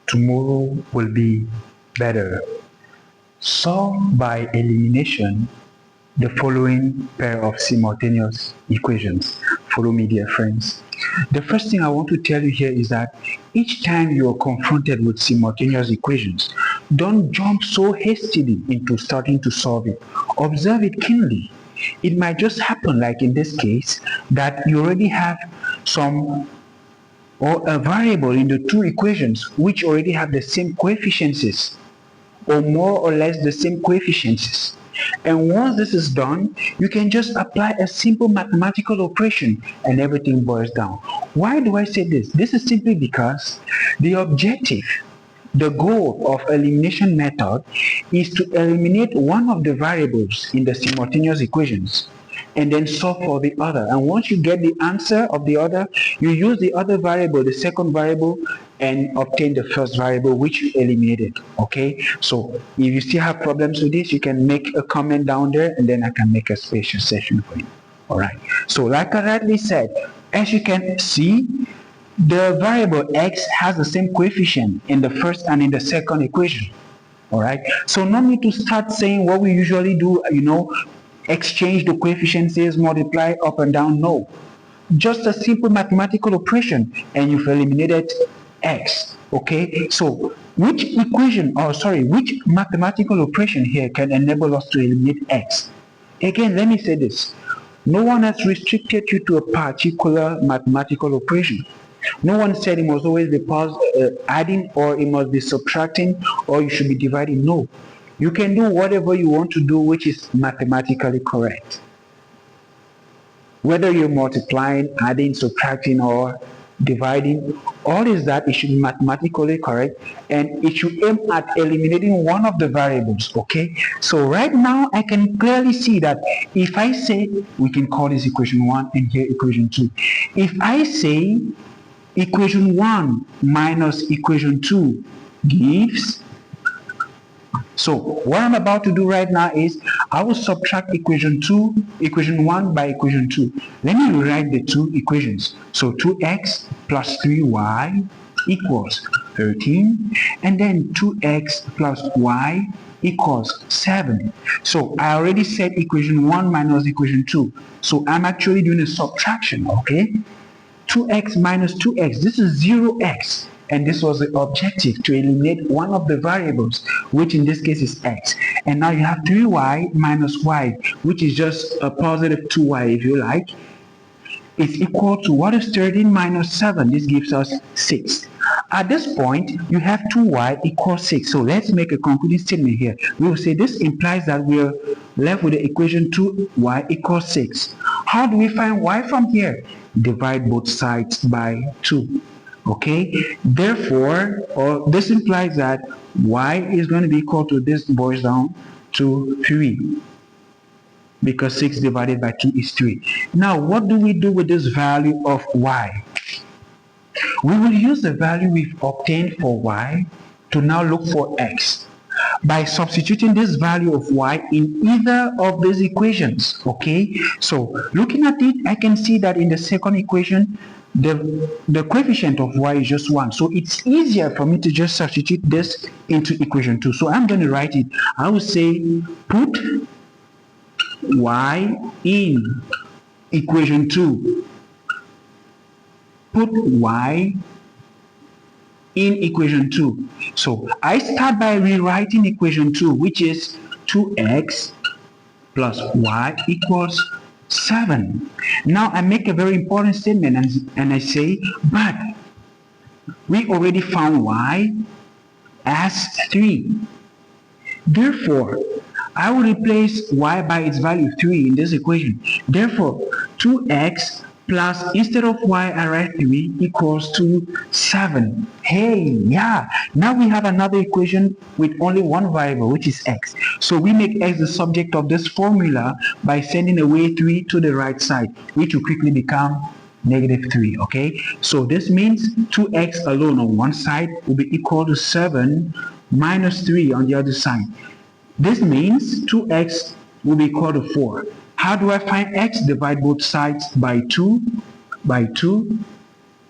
tomorrow will be better. Solve by elimination the following pair of simultaneous equations. Follow me, dear friends. The first thing I want to tell you here is that each time you are confronted with simultaneous equations, don't jump so hastily into starting to solve it. Observe it keenly. It might just happen, like in this case, that you already have some or a variable in the two equations which already have the same coefficients or more or less the same coefficients. And once this is done, you can just apply a simple mathematical operation and everything boils down. Why do I say this? This is simply because the objective, the goal of elimination method is to eliminate one of the variables in the simultaneous equations and then solve for the other. And once you get the answer of the other, you use the other variable, the second variable, and obtain the first variable which you eliminated. Okay, so if you still have problems with this, you can make a comment down there and then I can make a special session for you. All right, so like I rightly said, as you can see, the variable x has the same coefficient in the first and in the second equation. All right, so no need to start saying what we usually do, exchange the coefficients, multiply up and down. No, just a simple mathematical operation and you've eliminated x. Okay, so which mathematical operation here can enable us to eliminate x? Again, let me say this. No one has restricted you to a particular mathematical operation. No one said it must always be adding, or it must be subtracting, or you should be dividing. No. You can do whatever you want to do which is mathematically correct. Whether you're multiplying, adding, subtracting, or dividing, all is that it should be mathematically correct and it should aim at eliminating one of the variables. Okay, so right now I can clearly see that if I say, we can call this equation 1 and here equation 2. If I say equation 1 minus equation 2 gives, so what I'm about to do right now is I will subtract equation 1 by equation 2. Let me rewrite the two equations. So 2x plus 3y equals 13, and then 2x plus y equals 7. So I already said equation 1 minus equation 2. So I'm actually doing a subtraction, okay? 2x minus 2x, this is 0x. And this was the objective, to eliminate one of the variables, which in this case is x. And now you have 3y minus y, which is just a positive 2y if you like. It's equal to, what is 13 minus 7? This gives us 6. At this point, you have 2y equals 6. So let's make a concluding statement here. We will say this implies that we are left with the equation 2y equals 6. How do we find y from here? Divide both sides by 2. Okay, therefore, this implies that y is going to be equal to, this boils down to 3, because 6 divided by 2 is 3. Now, what do we do with this value of y? We will use the value we've obtained for y to now look for x by substituting this value of y in either of these equations. Okay, so looking at it, I can see that in the second equation, the coefficient of y is just 1, so it's easier for me to just substitute this into equation 2. So I'm going to write it. I will say put y in equation 2. Put y in equation 2. So I start by rewriting equation 2, which is 2x plus y equals 7. Now I make a very important statement and I say, but we already found y as 3. Therefore, I will replace y by its value 3 in this equation. Therefore, 2x plus, instead of y, I write 3 equals to 7. Hey, yeah, now we have another equation with only one variable, which is x. So we make x the subject of this formula by sending away 3 to the right side, which will quickly become negative 3, okay? So this means 2x alone on one side will be equal to 7 minus 3 on the other side. This means 2x will be equal to 4. How do I find x? Divide both sides by 2.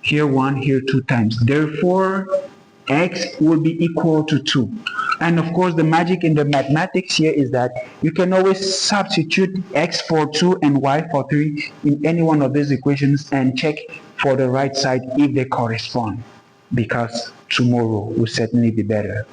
Here 1, here 2 times. Therefore, x will be equal to 2. And of course, the magic in the mathematics here is that you can always substitute x for 2 and y for 3 in any one of these equations and check for the right side if they correspond, because tomorrow will certainly be better.